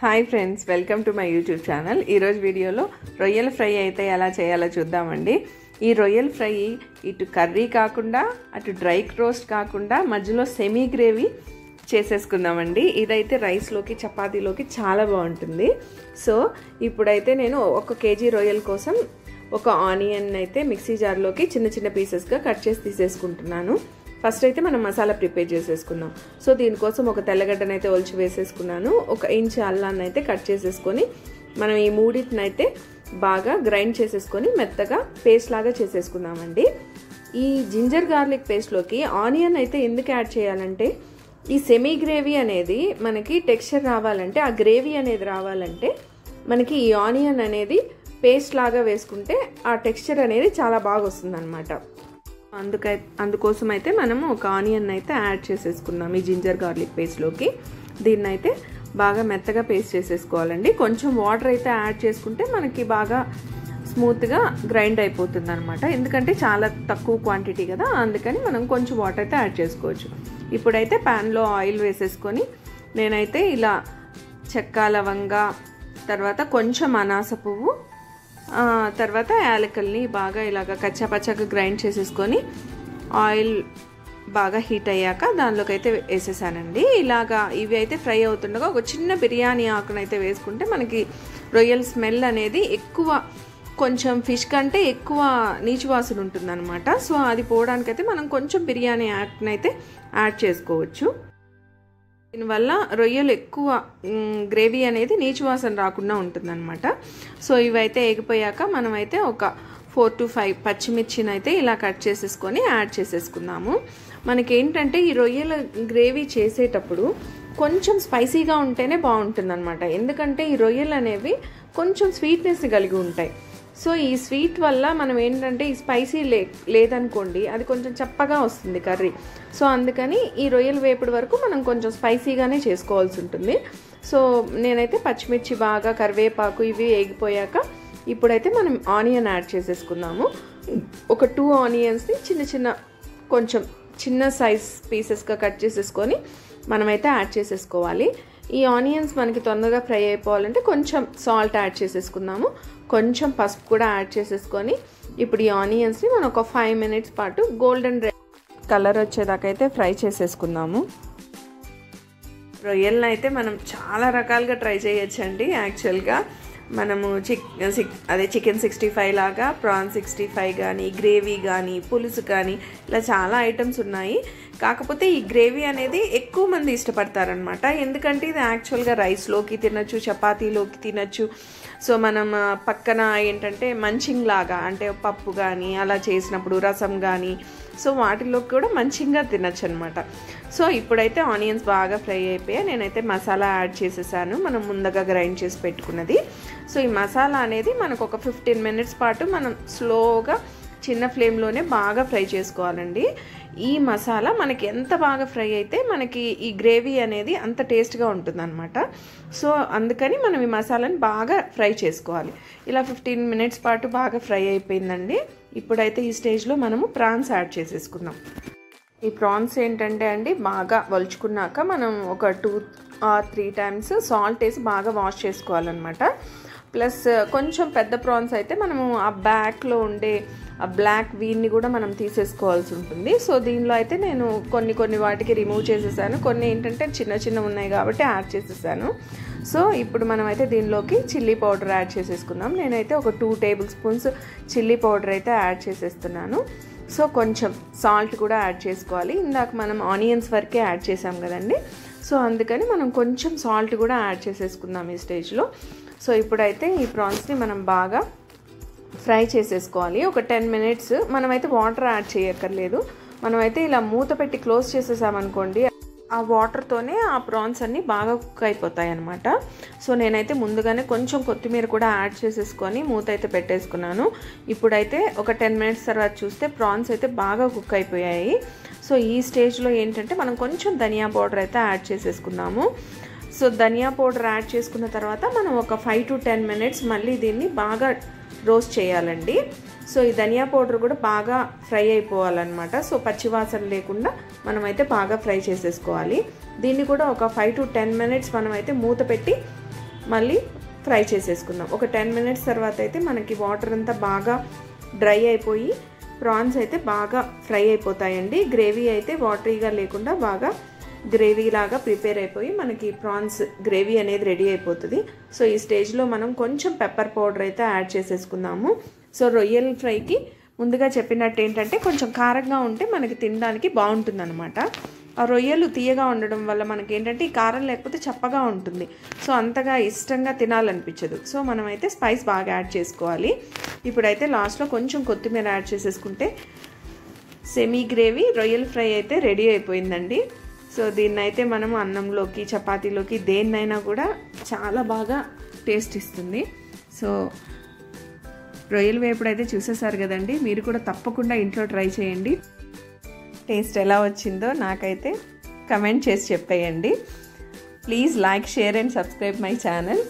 Hi friends, welcome to my YouTube channel. ఈరోజు వీడియోలో రొయ్యల ఫ్రై అయితే ఎలా చేయాలో చూద్దామండి. ఈ రొయ్యల ఫ్రై ఇటు కర్రీ కాకుండా అటు డ్రై రోస్ట్ కాకుండా మధ్యలో సెమీ గ్రేవీ చేసేసుకుందామండి. ఇదైతే రైస్లోకి చపాతీలోకి చాలా బాగుంటుంది. సో ఇప్పుడైతే నేను 1 కేజీ రొయ్యల కోసం ఒక ఆనియన్ అయితే మిక్సీ జార్లోకి చిన్న చిన్న పీసెస్గా కట్ చేసి తీసేసుకుంటున్నాను. ఫస్ట్ అయితే మనం మసాలా ప్రిపేర్ చేసేసుకుందాం. సో దీనికోసం ఒక తెల్లగడ్డను అయితే ఒలిచి వేసేసుకున్నాను. 1 ఇంచ్ అల్లాన్ని అయితే కట్ చేసేసుకొని మనం ఈ మూడింటిని అయితే బాగా గ్రైండ్ చేసేసుకొని మెత్తగా పేస్ట్ లాగా చేసేసుకుందామండి. ఈ జింజర్ గార్లిక్ పేస్ట్లోకి ఆనియన్ అయితే ఎందుకు యాడ్ చేయాలంటే ఈ సెమీ గ్రేవీ అనేది మనకి టెక్స్చర్ రావాలంటే, ఆ గ్రేవీ అనేది రావాలంటే మనకి ఈ ఆనియన్ అనేది పేస్ట్ లాగా వేసుకుంటే ఆ టెక్స్చర్ అనేది చాలా బాగా వస్తుంది అనమాట. అందుకోసం అయితే మనము ఒక ఆనియన్ అయితే యాడ్ చేసేసుకున్నాం ఈ జింజర్ గార్లిక్ పేస్ట్లోకి. దీన్ని అయితే బాగా మెత్తగా పేస్ట్ చేసేసుకోవాలండి. కొంచెం వాటర్ అయితే యాడ్ చేసుకుంటే మనకి బాగా స్మూత్గా గ్రైండ్ అయిపోతుంది అనమాట. ఎందుకంటే చాలా తక్కువ క్వాంటిటీ కదా, అందుకని మనం కొంచెం వాటర్ అయితే యాడ్ చేసుకోవచ్చు. ఇప్పుడైతే ప్యాన్లో ఆయిల్ వేసేసుకొని నేనైతే ఇలా చెక్క, లవంగ, తర్వాత కొంచెం అనాస పువ్వు, తర్వాత యాలకల్ని బాగా ఇలాగ కచ్చాపచ్చాగా గ్రైండ్ చేసేసుకొని ఆయిల్ బాగా హీట్ అయ్యాక దానిలోకి అయితే వేసేసానండి. ఇలాగా ఇవి అయితే ఫ్రై అవుతుండగా ఒక చిన్న బిర్యానీ ఆకునైతే వేసుకుంటే మనకి రొయ్యల స్మెల్ అనేది ఎక్కువ, కొంచెం ఫిష్ కంటే ఎక్కువ నీచు వాసన ఉంటుంది అనమాట. సో అది పోవడానికైతే మనం కొంచెం బిర్యానీ ఆకునైతే యాడ్ చేసుకోవచ్చు. దీనివల్ల రొయ్యలు ఎక్కువ గ్రేవీ అనేది నీచు వాసన రాకుండా ఉంటుందన్నమాట. సో ఇవైతే ఎగిపోయాక మనమైతే ఒక 4 to 5 పచ్చిమిర్చిని అయితే ఇలా కట్ చేసేసుకొని యాడ్ చేసేసుకుందాము. మనకేంటంటే ఈ రొయ్యల గ్రేవీ చేసేటప్పుడు కొంచెం స్పైసీగా ఉంటేనే బాగుంటుంది అనమాట. ఎందుకంటే ఈ రొయ్యలు అనేవి కొంచెం స్వీట్నెస్ కలిగి ఉంటాయి. సో ఈ స్వీట్ వల్ల మనం ఏంటంటే ఈ స్పైసీ లేదనుకోండి, అది కొంచెం చప్పగా వస్తుంది కర్రీ. సో అందుకని ఈ రొయ్యల వేపుడు వరకు మనం కొంచెం స్పైసీగానే చేసుకోవాల్సి ఉంటుంది. సో నేనైతే పచ్చిమిర్చి బాగా, కరివేపాకు ఇవి వేగిపోయాక ఇప్పుడైతే మనం ఆనియన్ యాడ్ చేసేసుకుందాము. ఒక 2 ఆనియన్స్ని కొంచెం చిన్న సైజ్ పీసెస్గా కట్ చేసేసుకొని మనమైతే యాడ్ చేసేసుకోవాలి. ఈ ఆనియన్స్ మనకి తొందరగా ఫ్రై అయిపోవాలంటే కొంచెం సాల్ట్ యాడ్ చేసేసుకుందాము. కొంచెం పసుపు కూడా యాడ్ చేసేసుకొని ఇప్పుడు ఈ ఆనియన్స్ని మనం ఒక 5 minutes పాటు గోల్డెన్ కలర్ వచ్చేదాకా అయితే ఫ్రై చేసేసుకుందాము. రొయ్యలను అయితే మనం చాలా రకాలుగా ట్రై చేయొచ్చండి. యాక్చువల్గా మనము చికెన్ 65 లాగా ప్రాన్ 65 కానీ, గ్రేవీ కానీ, పులుసు కానీ, ఇలా చాలా ఐటమ్స్ ఉన్నాయి. కాకపోతే ఈ గ్రేవీ అనేది ఎక్కువ మంది ఇష్టపడతారనమాట. ఎందుకంటే ఇది యాక్చువల్గా రైస్లోకి తినచ్చు, చపాతీలోకి తినచ్చు. సో మనం పక్కన ఏంటంటే మంచింగ్ లాగా, అంటే పప్పు కానీ అలా చేసినప్పుడు, రసం కానీ, సో వాటిలోకి కూడా మంచిగా తినచ్చు అనమాట. సో ఇప్పుడైతే ఆనియన్స్ బాగా ఫ్రై అయిపోయాయి. నేనైతే మసాలా యాడ్ చేసేసాను, మనం ముందుగా గ్రైండ్ చేసి పెట్టుకున్నది. సో ఈ మసాలా అనేది మనకు ఒక 15 minutes పాటు మనం స్లోగా చిన్న ఫ్లేమ్లోనే బాగా ఫ్రై చేసుకోవాలండి. ఈ మసాలా మనకి ఎంత బాగా ఫ్రై అయితే మనకి ఈ గ్రేవీ అనేది అంత టేస్ట్గా ఉంటుందన్నమాట. సో అందుకని మనం ఈ మసాలాని బాగా ఫ్రై చేసుకోవాలి. ఇలా 15 minutes పాటు బాగా ఫ్రై అయిపోయిందండి. ఇప్పుడైతే ఈ స్టేజ్లో మనము ప్రాన్స్ యాడ్ చేసేసుకుందాం. ఈ ప్రాన్స్ ఏంటంటే అండి, బాగా వలుచుకున్నాక మనం ఒక 2 or 3 times సాల్ట్ వేసి బాగా వాష్ చేసుకోవాలన్నమాట. ప్లస్ కొంచెం పెద్ద ప్రాన్స్ అయితే మనము ఆ బ్యాక్లో ఉండే ఆ బ్లాక్ వీన్ని కూడా మనం తీసేసుకోవాల్సి ఉంటుంది. సో దీనిలో అయితే నేను కొన్ని వాటికి రిమూవ్ చేసేసాను, కొన్ని ఏంటంటే చిన్న ఉన్నాయి కాబట్టి యాడ్ చేసేసాను. సో ఇప్పుడు మనం అయితే దీనిలోకి చిల్లీ పౌడర్ యాడ్ చేసేసుకుందాం. నేనైతే ఒక 2 tablespoons చిల్లీ పౌడర్ అయితే యాడ్ చేసేస్తున్నాను. సో కొంచెం సాల్ట్ కూడా యాడ్ చేసుకోవాలి. ఇందాక మనం ఆనియన్స్ వరకే యాడ్ చేసాం కదండి, సో అందుకని మనం కొంచెం సాల్ట్ కూడా యాడ్ చేసేసుకుందాం ఈ స్టేజ్లో. సో ఇప్పుడైతే ఈ ప్రాన్స్ని మనం బాగా ఫ్రై చేసేసుకోవాలి. ఒక 10 minutes. మనమైతే వాటర్ యాడ్ చేయక్కర్లేదు. మనమైతే ఇలా మూత పెట్టి క్లోజ్ చేసేసామనుకోండి, ఆ వాటర్తోనే ఆ ప్రాన్స్ అన్నీ బాగా కుక్ అయిపోతాయి అనమాట. సో నేనైతే ముందుగానే కొంచెం కొత్తిమీర కూడా యాడ్ చేసేసుకొని మూత అయితే పెట్టేసుకున్నాను. ఇప్పుడైతే ఒక 10 minutes తర్వాత చూస్తే ప్రాన్స్ అయితే బాగా కుక్ అయిపోయాయి. సో ఈ స్టేజ్లో ఏంటంటే మనం కొంచెం ధనియా పౌడర్ అయితే యాడ్ చేసేసుకుందాము. సో ధనియా పౌడర్ యాడ్ చేసుకున్న తర్వాత మనం ఒక 5 to 10 minutes మళ్ళీ దీన్ని బాగా రోస్ట్ చేయాలండి. సో ఈ ధనియా పౌడర్ కూడా బాగా ఫ్రై అయిపోవాలన్నమాట. సో పచ్చివాసన లేకుండా మనమైతే బాగా ఫ్రై చేసేసుకోవాలి. దీన్ని కూడా ఒక 5 to 10 minutes మనమైతే మూత పెట్టి మళ్ళీ ఫ్రై చేసేసుకుందాం. ఒక 10 మినిట్స్ తర్వాత అయితే మనకి వాటర్ అంతా బాగా డ్రై అయిపోయి ప్రాన్స్ అయితే బాగా ఫ్రై అయిపోతాయండి. గ్రేవీ అయితే వాటరీగా లేకుండా బాగా గ్రేవీ లాగా ప్రిపేర్ అయిపోయి మనకి ప్రాన్స్ గ్రేవీ అనేది రెడీ అయిపోతుంది. సో ఈ స్టేజ్లో మనం కొంచెం పెప్పర్ పౌడర్ అయితే యాడ్ చేసేసుకుందాము. సో రొయ్యల ఫ్రైకి ముందుగా చెప్పినట్టు ఏంటంటే కొంచెం కారంగా ఉంటే మనకి తినడానికి బాగుంటుంది అనమాట. ఆ రొయ్యలు తీయగా ఉండడం వల్ల మనకి ఏంటంటే ఈ కారం లేకపోతే చప్పగా ఉంటుంది. సో అంతగా ఇష్టంగా తినాలనిపించదు. సో మనమైతే స్పైస్ బాగా యాడ్ చేసుకోవాలి. ఇప్పుడైతే లాస్ట్లో కొంచెం కొత్తిమీర యాడ్ చేసేసుకుంటే సెమీ గ్రేవీ రొయ్యల ఫ్రై అయితే రెడీ అయిపోయిందండి. సో దీన్నైతే మనం అన్నంలోకి చపాతీలోకి దేన్నైనా కూడా చాలా బాగా టేస్ట్ ఇస్తుంది. సో రొయ్యల వేపుడు అయితే చూసేసారు కదండి. మీరు కూడా తప్పకుండా ఇంట్లో ట్రై చేయండి. టేస్ట్ ఎలా వచ్చిందో నాకైతే కమెంట్ చేసి చెప్పేయండి. Please like, share and subscribe my channel.